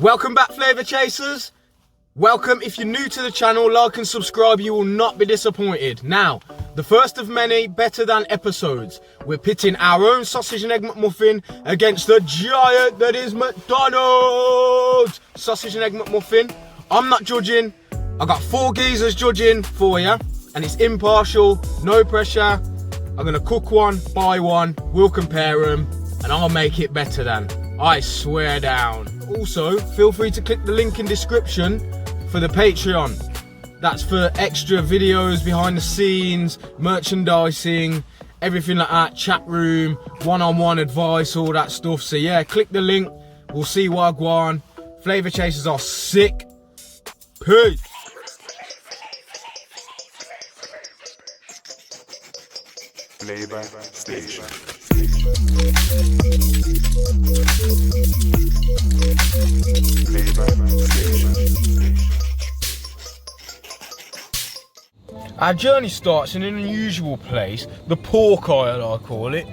Welcome back, Flavour Chasers. Welcome. If you're new to the channel, like and subscribe, you will not be disappointed. Now, the first of many better than episodes. We're pitting our own sausage and egg McMuffin against the giant that is McDonald's Sausage and Egg McMuffin. I'm not judging. I got 4 geezers judging for you, and it's impartial, no pressure. I'm gonna cook one, buy one, we'll compare them, and I'll make it better than. I swear down. Also, feel free to click the link in description for the Patreon. That's for extra videos, behind the scenes, merchandising, everything like that, chat room, one-on-one advice, all that stuff. So yeah, click the link. We'll see Wagwan. Flavour Chasers are sick. Peace. Flavour Station. Our journey starts in an unusual place, the pork aisle I call it.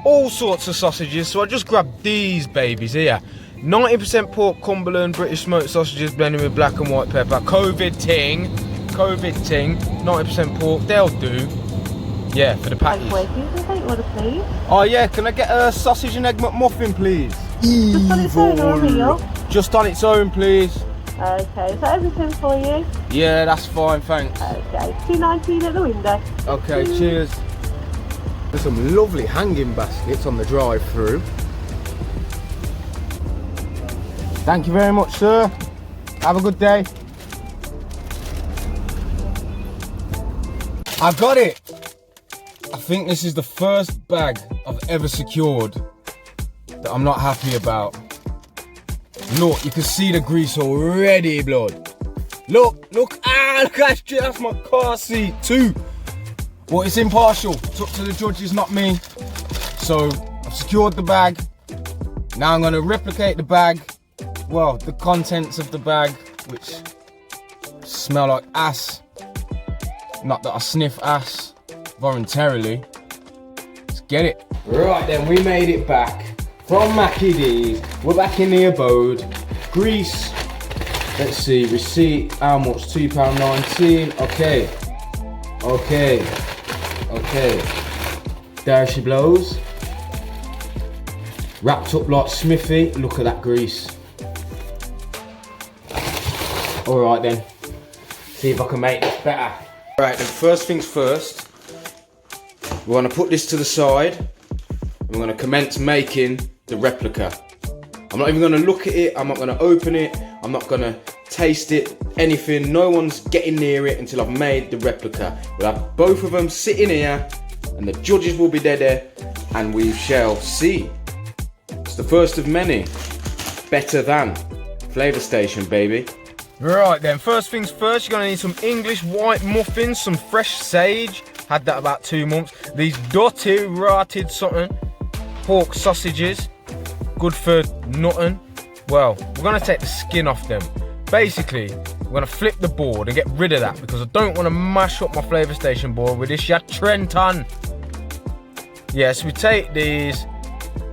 All sorts of sausages, so I just grabbed these babies here. 90% pork Cumberland, British smoked sausages blended with black and white pepper. COVID ting, 90% pork, they'll do. Yeah, for the patties. Oh yeah, can I get a sausage and egg McMuffin, please? Just on its own or a meal? Just on its own, please. Okay, is that everything for you? Yeah, that's fine, thanks. Okay, $2.19 at the window. Okay, cheers. There's some lovely hanging baskets on the drive-through. Thank you very much, sir. Have a good day. I got it. I think this is the first bag I've ever secured that I'm not happy about. Look, you can see the grease already, blood. Look, look that's my car seat too. Well, it's impartial, it's up to the judges, not me. So, I've secured the bag. Now I'm gonna replicate the bag. Well, the contents of the bag, which smell like ass. Not that I sniff ass voluntarily. Let's get it. Right then, we made it back from Mackie D's. We're back in the abode. Grease. Let's see, receipt, how much? £2.19. Okay. There she blows. Wrapped up like Smithy. Look at that grease. Alright then. See if I can make this better. Right then, first things first. We're gonna put this to the side. We're gonna commence making the replica. I'm not even gonna look at it, I'm not gonna open it, I'm not gonna taste it, anything. No one's getting near it until I've made the replica. We'll have both of them sitting here, and the judges will be there, and we shall see. It's the first of many. Better than. Flavour Station, baby. Right then, first things first, you're gonna need some English white muffins, some fresh sage. Had that about 2 months. These dirty, rotted something. Pork sausages. Good for nutting. Well, we're gonna take the skin off them. Basically, we're gonna flip the board and get rid of that because I don't wanna mash up my Flavour Station board with this Trenton. Yes, we take these,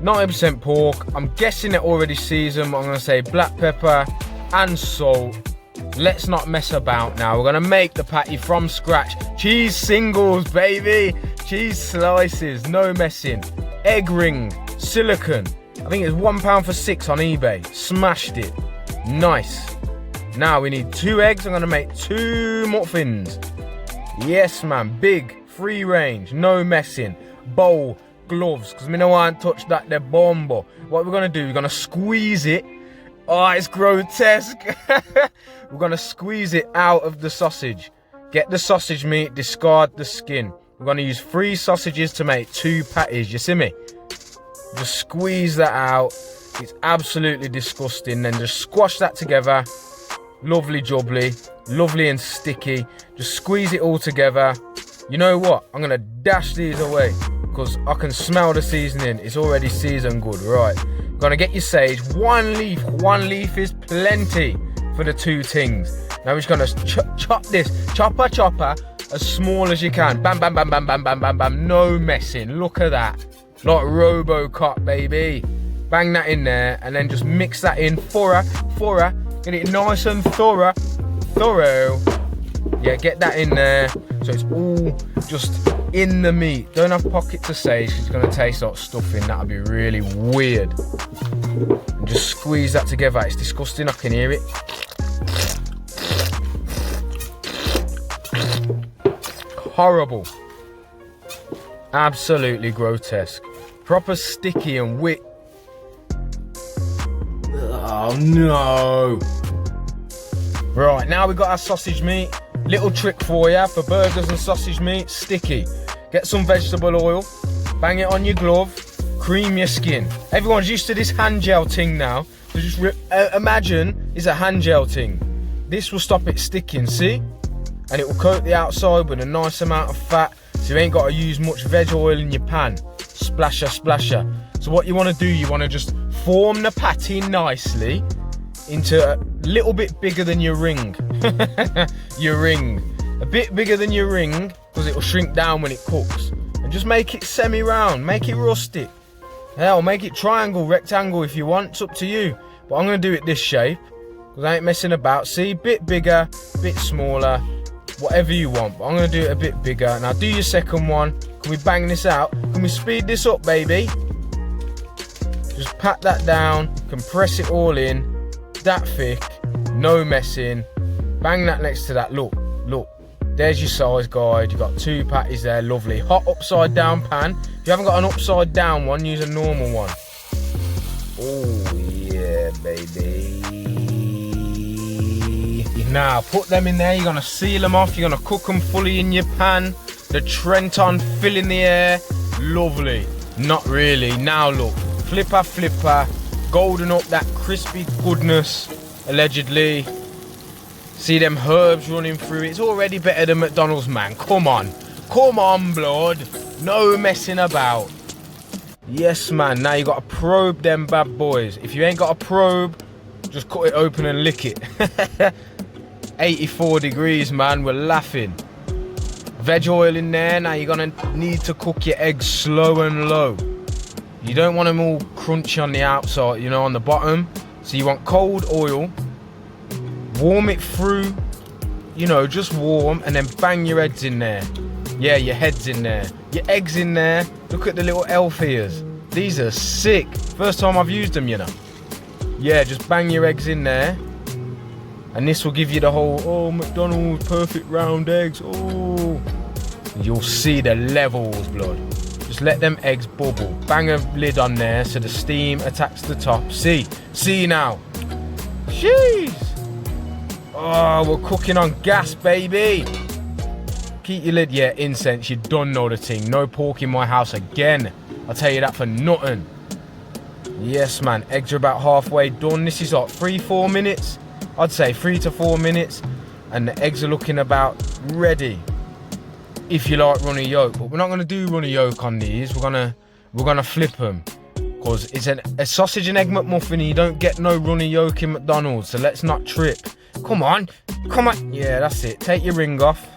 90% pork. I'm guessing they're already seasoned. I'm gonna say black pepper and salt. Let's not mess about now. We're gonna make the patty from scratch. Cheese singles, baby. Cheese slices, no messing. Egg ring, silicone. I think it's £1 for 6 on eBay. Smashed it. Nice. Now we need 2 eggs. I'm gonna make 2 muffins. Yes, man. Big, free range, no messing. Bowl, gloves, because we don't want to touch that there bombo. What we're gonna do, we're gonna squeeze it. Oh, it's grotesque. We're gonna squeeze it out of the sausage. Get the sausage meat, discard the skin. We're gonna use 3 sausages to make 2 patties, you see me? Just squeeze that out. It's absolutely disgusting. Then just squash that together. Lovely jubbly, lovely and sticky. Just squeeze it all together. You know what? I'm gonna dash these away because I can smell the seasoning. It's already seasoned good, right? Gonna get your sage, 1 leaf. 1 leaf is plenty for the 2 things. Now we're just gonna chop this, chopper, as small as you can. Bam, bam, bam, no messing. Look at that. Like RoboCop, baby. Bang that in there, and then just mix that in thorough. Get it nice and thorough. Yeah, get that in there so it's all just in the meat. Don't have pockets of sage, it's gonna taste like stuffing. That'll be really weird. And just squeeze that together. It's disgusting, I can hear it. Horrible. Absolutely grotesque. Proper sticky and wet. Oh no. Right, now we've got our sausage meat. Little trick for you for burgers and sausage meat, sticky. Get some vegetable oil, bang it on your glove, cream your skin. Everyone's used to this hand gel thing now. So just imagine it's a hand gel thing. This will stop it sticking, see? And it will coat the outside with a nice amount of fat, so you ain't got to use much veg oil in your pan. Splasher. So what you want to do, you want to just form the patty nicely into a little bit bigger than your ring. Your ring. A bit bigger than your ring, because it will shrink down when it cooks. And just make it semi-round, make it rustic. Hell, make it triangle, rectangle if you want, it's up to you. But I'm going to do it this shape, because I ain't messing about. See, bit bigger, bit smaller, whatever you want. But I'm going to do it a bit bigger. Now do your second one. Can we bang this out? Can we speed this up, baby? Just pat that down, compress it all in. That thick, no messing. Bang that next to that. Look, there's your size guide. You've got 2 patties there, lovely. Hot upside down pan. If you haven't got an upside down one, use a normal one. Oh yeah, baby. Now put them in there. You're gonna seal them off. You're gonna cook them fully in your pan. The Trenton filling the air. Lovely. Not really. Now look, flipper. Golden up that crispy goodness, allegedly. See them herbs running through it. It's already better than McDonald's, man. Come on, blood. No messing about. Yes, man. Now you got to probe them bad boys. If you ain't got a probe, just cut it open and lick it. 84 degrees, man. We're laughing. Veg oil in there. Now you're gonna need to cook your eggs slow and low. You don't want them all crunchy on the outside, you know, on the bottom. So you want cold oil, warm it through, you know, just warm, and then bang your heads in there. Yeah, your head's in there. Your eggs in there. Look at the little elf ears. These are sick. First time I've used them, you know. Yeah, just bang your eggs in there. And this will give you the whole, oh, McDonald's perfect round eggs, oh. You'll see the levels, blood. Just let them eggs bubble. Bang a lid on there so the steam attacks the top. See now. Jeez. Oh, we're cooking on gas, baby. Keep your lid. Yeah, incense. You don't know the thing. No pork in my house again. I'll tell you that for nothing. Yes, man. Eggs are about halfway done. This is like 3-4 minutes. I'd say 3 to 4 minutes. And the eggs are looking about ready. If you like runny yolk, but we're not gonna do runny yolk on these. We're gonna flip them, because it's a sausage and egg McMuffin. And you don't get no runny yolk in McDonald's, so let's not trip. Come on. Yeah, that's it. Take your ring off.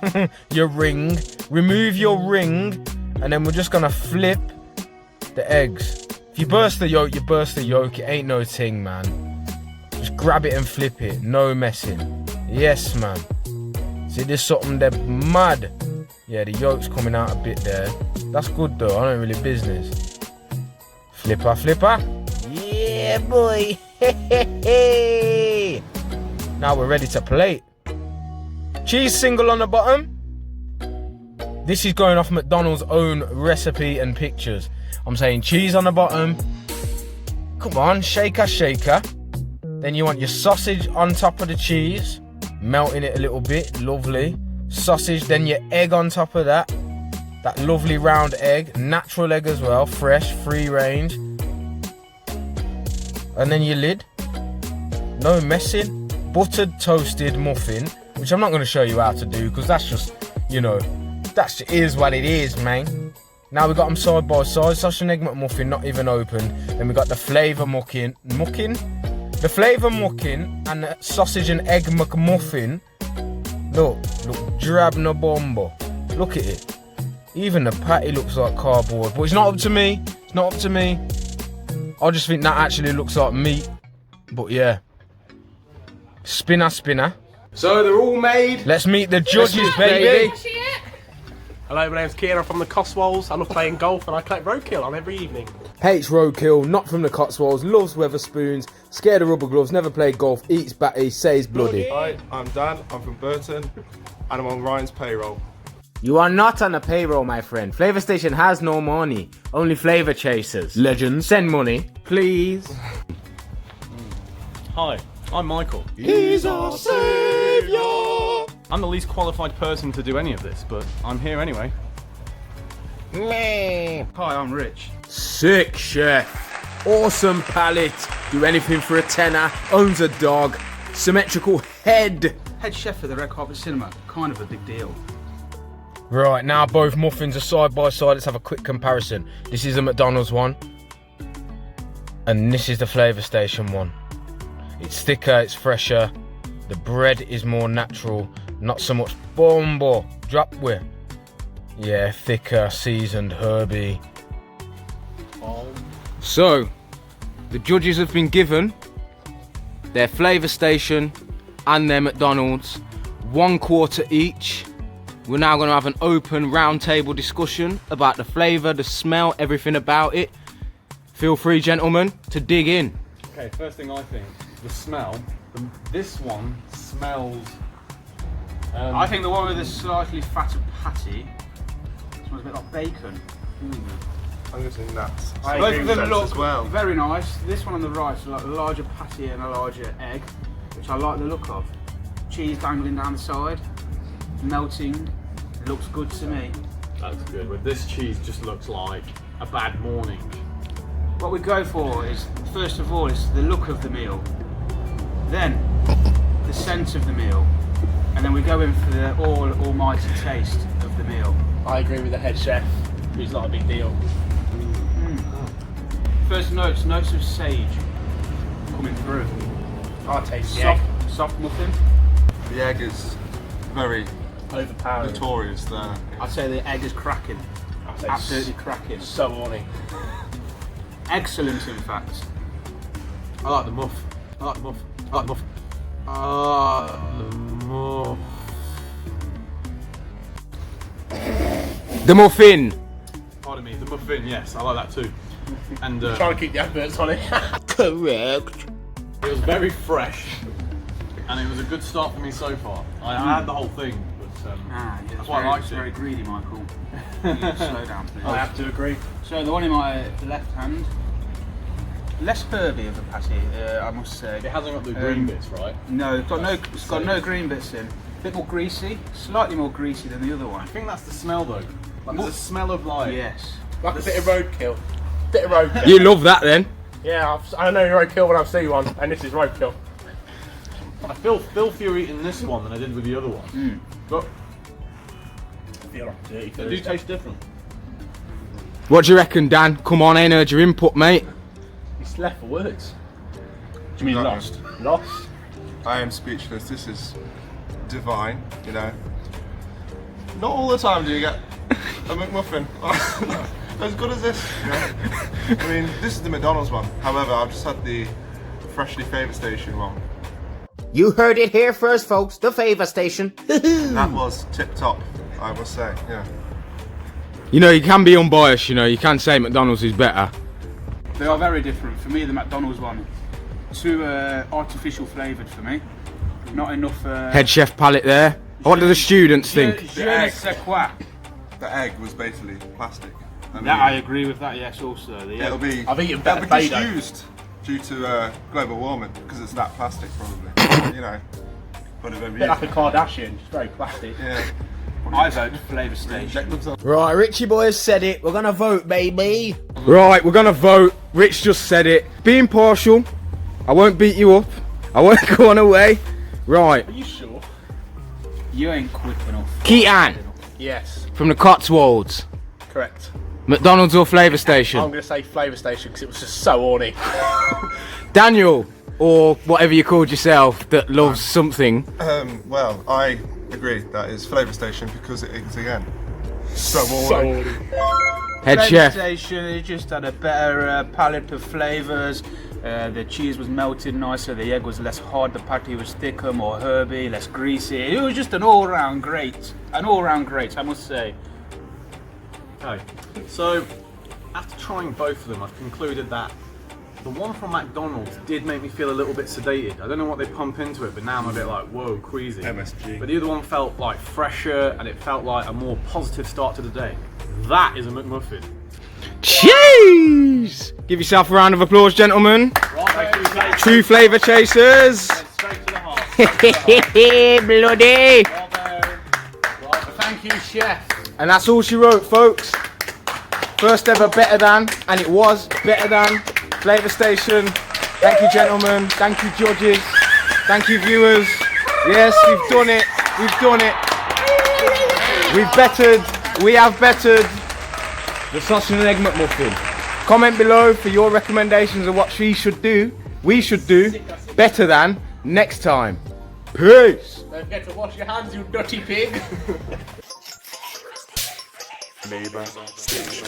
Your ring. Remove your ring, and then we're just gonna flip the eggs. If you burst the yolk, you burst the yolk. It ain't no thing, man. Just grab it and flip it. No messing. Yes, man. See, there's something there mad. Yeah, the yolk's coming out a bit there. That's good though, I don't really business. Flipper. Yeah, boy. Now we're ready to plate. Cheese single on the bottom. This is going off McDonald's own recipe and pictures. I'm saying cheese on the bottom. Come on, shaker. Then you want your sausage on top of the cheese. Melting it a little bit, lovely. Sausage, then your egg on top of that. That lovely round egg, natural egg as well, fresh, free range. And then your lid. No messing. Buttered toasted muffin, which I'm not going to show you how to do, because that's just, you know, that is what it is, man. Now we got them side by side. Sausage and egg McMuffin, not even open. Then we got the flavour mucking. The flavour mucking and the sausage and egg McMuffin. Look, drab no bombo. Look at it. Even the patty looks like cardboard, but it's not up to me. I just think that actually looks like meat. But yeah. Spinner. So they're all made. Let's meet the judges, baby. Hello, my name's Kieran from the Cotswolds. I love playing golf and I collect roadkill on every evening. Hates roadkill, not from the Cotswolds, loves Weatherspoons, scared of rubber gloves, never played golf, eats batty, says bloody. Hi, I'm Dan, I'm from Burton, and I'm on Ryan's payroll. You are not on a payroll, my friend. Flavor Station has no money, only flavor chasers. Legends, send money, please. Hi, I'm Michael. He's our saviour. I'm the least qualified person to do any of this, but I'm here anyway. Hi, I'm Rich. Sick chef, awesome palate, do anything for a tenner, owns a dog, symmetrical head. Head chef at the Red Carpet Cinema. Kind of a big deal. Right, now both muffins are side by side. Let's have a quick comparison. This is the McDonald's one, and this is the Flavor Station one. It's thicker, it's fresher, the bread is more natural, not so much bombo, drop with. Yeah, thicker, seasoned, herby. So, the judges have been given their Flavor Station and their McDonald's, 1/4 each. We're now going to have an open round table discussion about the flavour, the smell, everything about it. Feel free, gentlemen, to dig in. Okay, first thing I think, the smell. This one smells... I think the one with the slightly fatter patty smells a bit like bacon. I'm going to say nuts. Both of them look as well. very nice. This one on the right is like a larger patty and a larger egg, which I like the look of. Cheese dangling down the side, melting. Looks good to me. That's good. With this cheese just looks like a bad morning. What we go for is, first of all, is the look of the meal, then the scent of the meal, and then we go in for the almighty taste of the meal. I agree with the head chef. It's not a big deal. First notes of sage coming through. I taste the egg. Soft muffin. The egg is very Overpowering. notorious there. I'd say the egg is cracking. I'd say Absolutely cracking. So horny. Excellent, in fact. I like the muff. I like the muff. I like the muff. The muffin. Pardon me, the muffin, yes, I like that too. And Trying to keep the adverts on it. Correct. it was very fresh, and it was a good start for me so far. I had the whole thing, but Yeah, I it's quite very, liked it's it. very greedy, Michael. Slow down, please. I have to agree. So the one in my left hand, less herby of a patty, I must say. It hasn't got the green bits, right? No, it's got no green bits in. A bit more greasy, slightly more greasy than the other one. I think that's the smell though. Like there's a smell of like... Yes. Like a bit of roadkill. Bit of roadkill. You love that then? Yeah, I know roadkill when I see one, and this is roadkill. I feel filthier eating this one than I did with the other one. But I feel like dirty they do taste different. What do you reckon, Dan? Come on, ain't heard your input, mate. It's left for words. Do you mean Exactly. lost? Lost? I am speechless. This is divine, you know. Not all the time do you get a McMuffin as good as this. You know? I mean, this is the McDonald's one. However, I've just had the freshly Flavor Station one. You heard it here first, folks. The Flavor Station. That was tip top, I must say. Yeah. You know, you can be unbiased, you know. You can say McDonald's is better. They are very different. For me, the McDonald's one, too artificial flavoured for me. Not enough. Head chef palate there. What do the students think? Je ne sais quoi. The egg was basically plastic. I mean, I agree with that. Yes, also. it'll be. I've eaten it'll better be Play-Doh. disused due to global warming because it's that plastic, probably. You know. But if Bit like a Kardashian, just very plastic. yeah. I vote Flavor Station. Inject themselves. Right, Richie boy has said it. We're gonna vote, baby. Right, we're gonna vote. Rich just said it. Be impartial. I won't beat you up. I won't go on away. Right, Are you sure? You ain't quick enough. Keaton Yes, from the Cotswolds. correct. McDonald's or Flavor Station? I'm going to say Flavor Station because it was just so horny. Daniel, or whatever you called yourself, that loves something. Well, I agree that is Flavor Station because it is again so So boring. horny. Head Flavor chef. Station, it just had a better palette of flavours. The cheese was melted nicer, the egg was less hard, the patty was thicker, more herby, less greasy. It was just an all-round great. An all-round great, I must say. Okay, so after trying both of them, I've concluded that the one from McDonald's did make me feel a little bit sedated. I don't know what they pump into it, but now I'm a bit like, whoa, queasy. MSG. But the other one felt like fresher, and it felt like a more positive start to the day. That is a McMuffin. Cheese! Give yourself a round of applause, gentlemen. True flavour chasers. Straight to the heart. Bloody. Thank you, chef. And that's all she wrote, folks. First ever better than, and it was better than. Flavour Station. Thank you, gentlemen. Thank you, judges. Thank you, viewers. Yes, we've done it. We've done it. We've bettered. We have bettered the sausage and egg McMuffin. Comment below for your recommendations of what we should do better than next time. Peace. Don't forget to wash your hands, you dirty pig. Flavor Station.